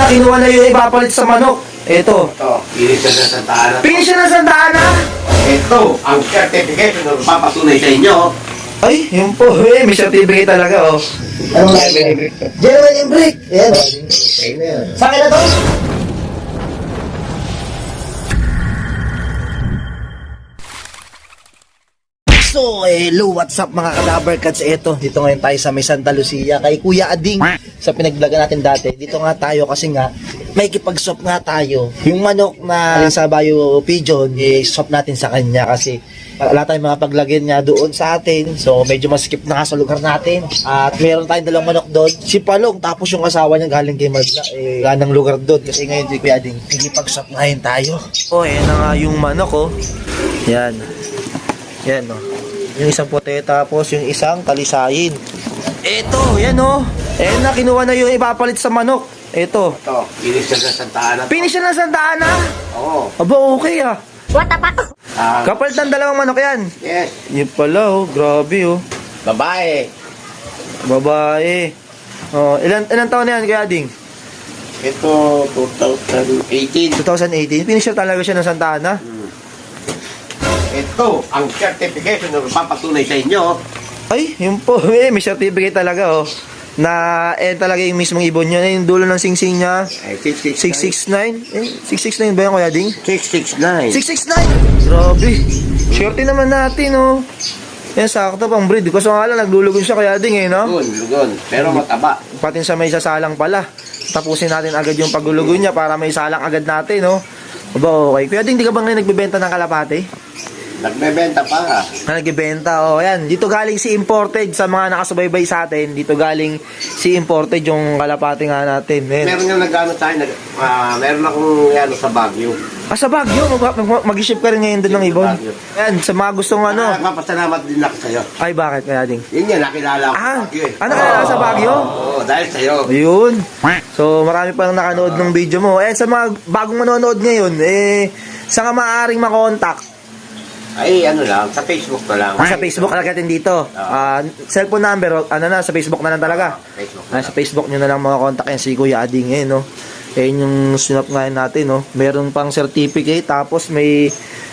kinuha na yung ipapalit sa manok. Ito. Ito, finish na sa Santa Ana. Finish na ng Santa Ana? Ito, ang certificate na papatunay sa inyo. Ay, yun po. May certificate talaga, oh. Anong live? German Imbrick. Yan. Okay na yan. Sa akin na to? So, hello, what's up mga Kalabar Cats? Eto, dito ngayon tayo sa may Santa Lucia kay Kuya Ading sa pinagvlogan natin dati. Dito nga tayo kasi nga may kipag-swap nga tayo. Yung manok na sa Bayo Pigeon, i-swap natin sa kanya kasi wala tayong mga paglagyan niya doon sa atin. So, medyo maskip na nga sa lugar natin. At meron tayong dalawang manok doon. Si Palong, tapos yung asawa niya galing kay Madla. Ganang lugar doon. Kasi ngayon, si Kuya Ading, nagipag-swap ngayon tayo. Oh, yan na nga yung manok, oh. Yan. Yan, oh. Yung isang puti, tapos yung isang kalisayin. Ito, yan, oh. Ayan na, kinuha na yung ipapalit sa manok. Ito. Ito, finish na sa Santa Ana. Finish na ng Santa Ana? Oo. Aba, okay, ah. What the fuck? Kapalit ng dalawang manok yan. Yes. Yun pala, oh. Grabe, oh. Babae. Babae. Oh, ilan taon na yan, Kuya Ading? Ito, 2018. 2018. Finisher talaga siya ng Santa Ana. Ito, ang certification na papatunay sa inyo. Ay, yun po. May certificate talaga, oh. Na, talaga yung mismong ibon niya. Yung dulo ng singsing niya. 669. 669 ba yan, Kuya Ading? 669. 669! Grabe. Swerte naman natin, oh. Yan, sakto pang breed. Kasi nga lang, naglulugon siya, Kuya Ading, no? Lugon. Pero mataba. Pati sa may sasalang pala. Tapusin natin agad yung paglulugon niya para may salang agad natin, no? Aba, okay. Kuya Ading, di ka ba ngayon nagbebenta ng kalapate? Nagbebenta pa. Nagbebenta, oh, yan. Dito galing si imported sa mga nakasubaybay sa atin. Dito galing si imported yung kalapate nga natin. Meron nga nag-ano tayo, meron akong sa Baguio. Ah, sa Baguio, mag-ship ka rin ngayon doon ng ibon. Baguio. Yan, sa mga gustong ano. Nagpapasalamat din ako sa'yo. Ay, bakit, Kuya Ading? Yun yan, nakilala ko sa Ah, Baguio eh. ano kaya sa Baguio? Oo, dahil sa'yo. Ayun. So, marami pang nakanood ng video mo. Sa mga bagong manonood ngayon, saan ka maaaring makontak? Ay, ano lang, sa Facebook na lang. Sa Facebook agad dito. Cellphone number, sa Facebook na lang talaga. Facebook Sa Facebook nyo na lang mga contact yan si Kuya Ading, no? Ayun yung sinap ngayon natin, no? Meron pang certificate, tapos may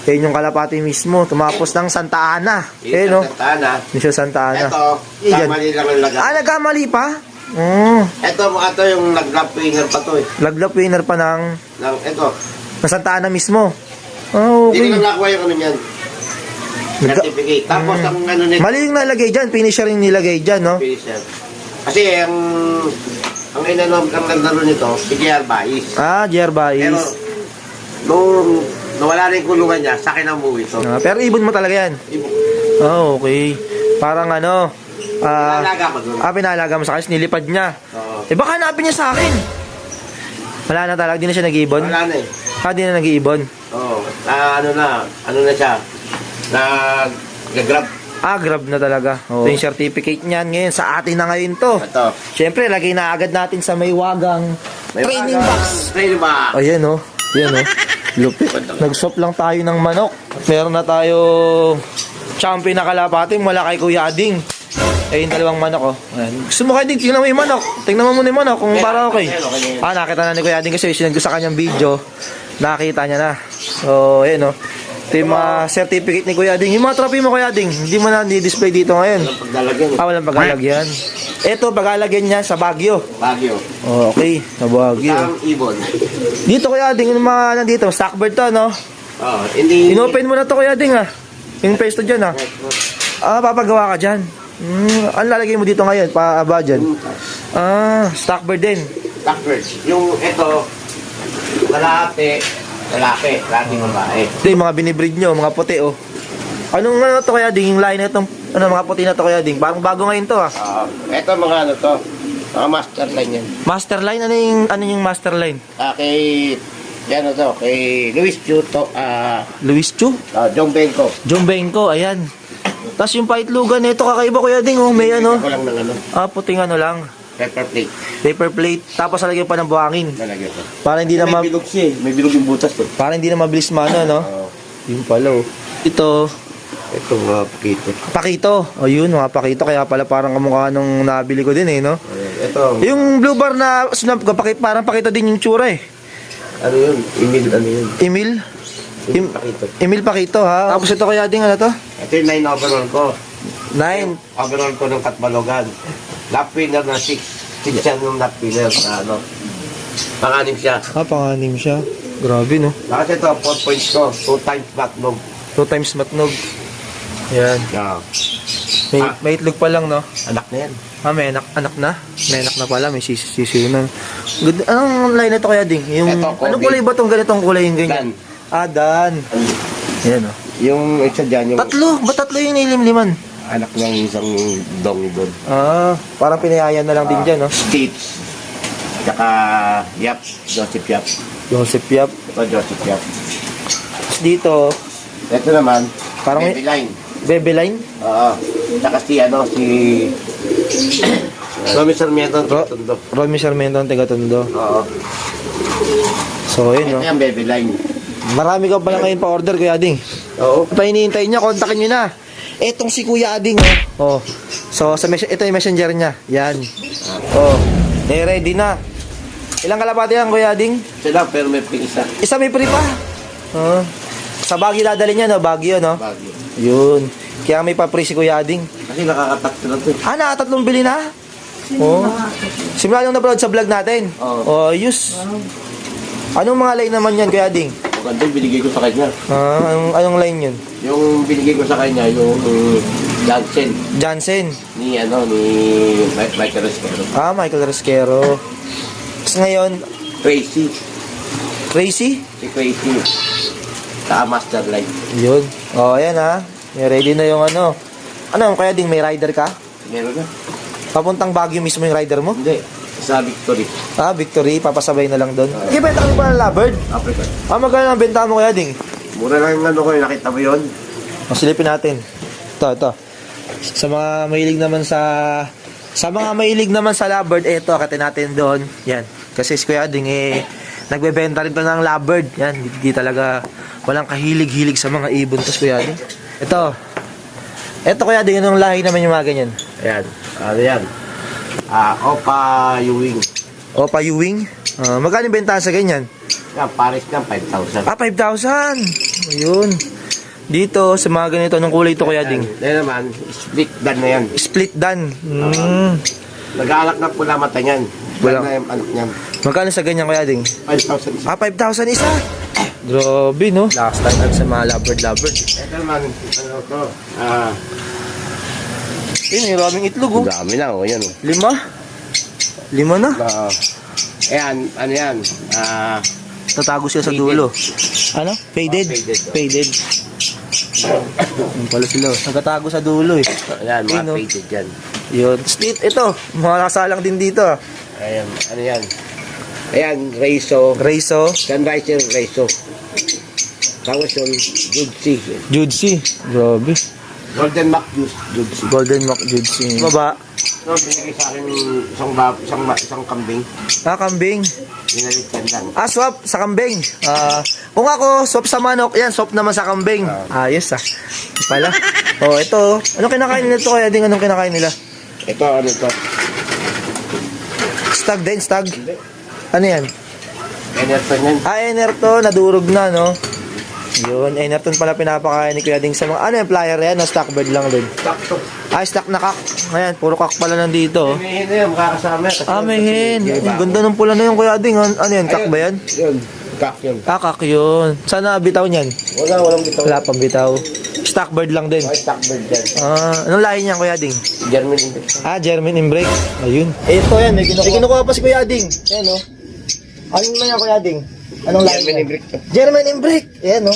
ayun yung kalapati mismo, tumapos ng Santa Ana. No? Santa Ana. Mismo Santa Ana. Ito, kamali lang ang lagat. Nagkamali pa? Ito yung nag-lap winner pa to eh. Laglap winner pa ng Ito. Santa Ana mismo. Oh, Hindi okay. ko nakuha yung ano niyan. Certificate. Tapos ang ano nito. Mali yung nalagay dyan, finisher yung nilagay dyan, no? Finisher. Kasi ang inanom ang naglaro nito, si JR Bais. JR Pero Bais. nung nawala na yung kulungan niya, sa akin ang buwi ito. Pero ibon mo talaga yan. Okay. Parang Nalaga ko doon. pinalaga mo sa akin, nilipad niya. Oo. Baka hanapin niya sa akin. Wala na talaga, di na siya nag-iibon. Wala na eh. Di na nag-iibon. Oo. Ano na siya? Nag-grab. Grab na talaga. Ito yung certificate niyan ngayon. Sa atin na ngayon to. Ito. Siyempre, lagay na agad natin sa may wagang training box. Training box. Ayan, oh. Yan, oh. Lupit. Nag-swap lang tayo ng manok. Meron na tayo champion na kalapati mula kay Kuya Ading. Yung dalawang manok, oh. Ayan. Gusto mo, Kuya Ading, tingnan mo yung manok. Tingnan mo muna yung manok kung para okay. Nakita na ni Kuya Ading kasi sinag ko sa kanyang video. Nakita niya na. So, ayan, oh. Ito yung mga certificate ni Kuya Ading. Yung mga trophy mo, Kuya Ading, hindi mo na di-display dito ngayon. Walang paglalagyan. Walang paglalagyan. Ito, paglalagyan niya sa Baguio. Baguio. Okay, sa Baguio. Isang ibon. Dito, Kuya Ading, yung mga nandito, stockbird to, no? Oo. Hindi. Inopen mo na to, Kuya Ading, ah. Yung pwesto dyan, ah. Papagawa ka dyan. Ano lalagay mo dito ngayon, paaba dyan? Stockbird din. Blackbird. Yung ito, lalaki, babae. Ito yung mga binibreed nyo, mga puti, oh. Anong to, Kuya Ading? Yung line na itong, mga puti na to, Kuya Ading? Parang bago ngayon to, ah. Ito mga ano to, mga master line yan. Master line? Ano yung master line? Kay Luis Chu to, Luis Chu? Jong Benko. John Benko, ayan. Tapos yung paitlugan nito, kakaiba, Kuya Ading, oh. May ano? Ako lang ng ano, Puting ano lang. pepper plate. Paper plate. Tapos lalagyan pa ng buhangin. Nalagyan ko. Para hindi na May bilog siya eh. May bilog yung butas to. para hindi na mabilis mano, no? Yung pala, oh. Ito, Ito mga pakito. pakito. O yun, mga pakito. Kaya pala parang kamukha nung nabili ko din, no? Ito, Yung blue bar na snap ka, parang pakita din yung tsura eh. ano yun? Emil, ano yun? Emil? Pakito. Emil Pakito ha. Tapos ito kaya ding ano to? Ito yung 9 overall ko. 9. Overall ko ng Katbalogan. Lap winner na 6. 6 yan yung lap winner na ano. Panganim siya. Ah, panganim siya. Grabe no. Bakit ito, 4 points ko. 2 times batlog. 2 times matnog. Yan. Yeah. May itlog pa lang no. Anak na yan. Ah, may anak na. May anak na pala, may sisiyo na. Good. Anong line na to kaya ding? Yung Ito, Kobe. anong kulay ba tong ganitong kulay yung ganyan? Dan. Ah, Dan. Yan oh. Yung isa dyan, yung Tatlo, ba tatlo yung nilimliman? anak ng isang dong doon. Ah, parang pinayayan na lang din dyan no. Stitch. Tsaka Yap. Joseph Yap. Joseph Yap. Ito Joseph Yap. Tapos dito, Ito naman, Parang may- Baby Line. Bebe Line. Oo. Tsaka si Romy Sarmiento ng Ro- Tundo. Romy Sarmiento ng Tegatondo. Oo. So, yun no. Ito yung Baby Line. Marami ka pala ngayon pa-order, Kuya Ading. Oo. Pa hinihintay niya, kontakin niyo na. Etong si Kuya Ading, oh. So, ito yung messenger niya. Yan. Oh. Ready na. Ilang kalapati yan, Kuya Ading? Sila, pero may pingisa. Isa may free pa. Oh. Sa Baguio dadali niya, no? Baguio, no? Bagyo. Yun. Kaya may pa-free si Kuya Ading. Kasi nakakatakto na ito. Ah, nakatatlong bili na? Oh. Simula nung na-upload sa vlog natin. Oo. Oh, yus. Anong mga line naman yan, Kuya Ading? Maganda yung binigay ko sa kanya. Ah, anong line yun? Yung binigay ko sa kanya, yung Johnson Jansen. ni Michael Esquero. Ah, Michael Resquero. Tapos ngayon, Crazy. Tracy? Si Crazy. Saka Masterlight. Yun. Oh, ayan ha. May ready na yung ano. Ano, Kuya Ading, may rider ka? Meron na? Papuntang Baguio mismo yung rider mo? Hindi. Sa Victory. Ah, Victory, papasabay na lang doon. Okay, benta ka ba ng Lovebird? Africa. Ah, magkano ang benta mo, Kuya Ading? Mura lang yung ano ko, nakita mo yun? O, silipin natin. Ito. Sa mga mahilig naman sa Lovebird, eto, akatin natin doon. Yan. Kasi si Kuya Ading, nagbebenta rin to ng Lovebird. Yan, hindi talaga, walang kahilig-hilig sa mga ibon. Tapos Kuya Ading. Ito Kuya Ading, anong lahi naman yung mga ganyan? Ayan. Ano yan? Opa Ewing. Opa Ewing. Magkano yung benta sa ganyan? Yan, Paris na 5,000. Ah, 5,000. Ayun. Dito, sa mga ganito, anong kulay ito Kuya Ading? Yan naman, split dan na yan. Split dan. Nag-aalak na pula mata niyan. Pula. Dan na yung anak niyan. Magkano sa ganyan Kuya Ading? 5,000 isa. Ah, 5,000 isa. Grabe, no? Last time sa mga Lovebird. Ito naman, ano to? Yun, may maraming itlog, oh. Dami na, oh, yan, oh. 5 na. Ayan, ano yan? Tatago siya sa dulo. Ano? Faded? Faded, oh. Faded. Yung pala sila, oh. Nagtatago sa dulo, eh. Ayan, mga Yun, oh. faded yan. Yun. Street, ito. Mga kasalang din dito, ah. Ayan, ano yan? Ayan, Reiso. Raiso. Sunriser Reiso. Tapos yung Judsi. Judsi. Grabe. Golden Mac Juice, Judsi. Golden Mac Judsi. Baba. No, binigay sa akin isang kambing. Ah, kambing. Binalit yan lang. Ah, swap sa kambing. Kung ako, swap sa manok, yan, swap naman sa kambing. Ayos pala. Oh, ito. Anong kinakain nila ito Kuya Ading? Anong kinakain nila? Ito, ano to? Stag din, stag. Hindi. Ano yan? Enerton yan. Ah, Enerton, nadurog na, no? Yun, Enerton pala pinapakain ni Kuya Ading sa mga, ano yung flyer yan? No, stock bird lang din. Sakto. Ah, stock na kak. Ayan, puro kak pala nandito. May hen na yan, makakasama. Kasi Ah, may kasi hen. yung iba. Ang ganda ng pula na yung Kuya Ading. Ano yan, kak ba yan? Yun, kak yun. Ah, kak yun. Sana bitaw niyan? Walang bitaw. Wala pang bitaw. Stock bird lang din. May stock bird yan. Ah, anong lahi niyan Kuya Ading? German English. Ah, German Imbrake. Ayun. Ito yan, may kinukuha pa si Kuya Ading. Ayan, no? Ano na yan, Kuya Ading? Anong lahi German niyan? English to. German Imbrake. Ayan, no?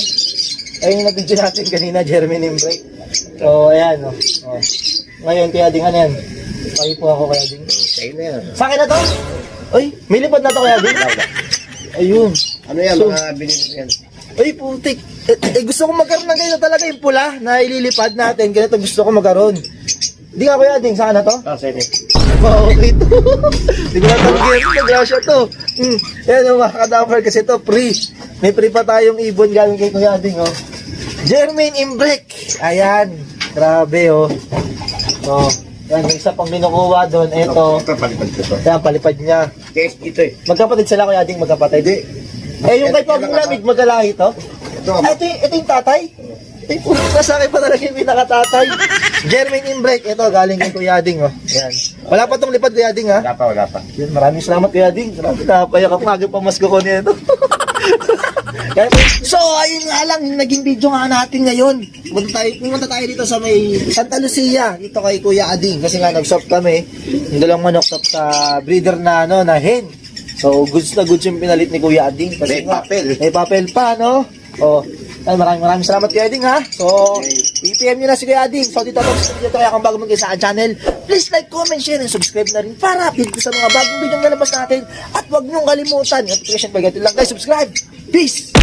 Ayun yung nabidyo natin kanina, German Imbrake. So, ayan, no? Oh. Ngayon, Kuya Ading, ano yan? Pahi po ako, Kuya Ading. Sa'yo na yan. Sa akin na to? Ay, may lipad na to, Kuya Ading. Ayun. Ano yan, So- mga binili yan? Ay, putik. Gusto ko magkaroon ng ganito talaga yung pula na ililipad natin. Ganito gusto ko magkaroon. Hindi nga Kuya Ading, saan na to? Sa'yo na. Okay to. Hindi ko natanggi. Nagrasya to. Yan o mga kadamper kasi to free. May free pa tayong ibon galing kay Kuya Ading oh. German Imbrake. Ayan. Grabe oh. Oh. Yan, may isa pang kinukuha doon. Ito. Ito, palipad ko to. Yan, palipad niya. Test ito eh. Magkapatid sila, Kuya Ading, magkapatid. Yung kay Pabong Lamig, magkalahi to. Ito, Ito yung tatay. Ay, puto ka sa akin pa talaga yung pinakatatay. Jermaine Imbrek, ito, galing kay Kuya Ading, oh. Yan. Wala pa tong lipad, Kuya Ading, ha? wala pa. Yan, maraming salamat, Kuya Ading. Grabe, napayak ako, agad pamasko ko niya ito. So, ayun nga lang, yung naging video nga natin ngayon. Pumunta tayo dito sa may Santa Lucia, dito kay Kuya Ading. Kasi nga, nag-shop kami. Yung dalawang manok shop sa breeder na, na hen. So, goods na goods yung pinalit ni Kuya Ading. Kasi May nga, papel. May papel pa, no? Oh, ay, maraming salamat Kuya Ading, ha? So, i-PM nyo na si Kuya Ading. So, dito ako sa video kaya kung bago mag sa channel, please like, comment, share, and subscribe na rin para update ko sa mga bagong video na labas natin. At huwag nyong kalimutan, notification bell, ganito lang guys, subscribe. Peace!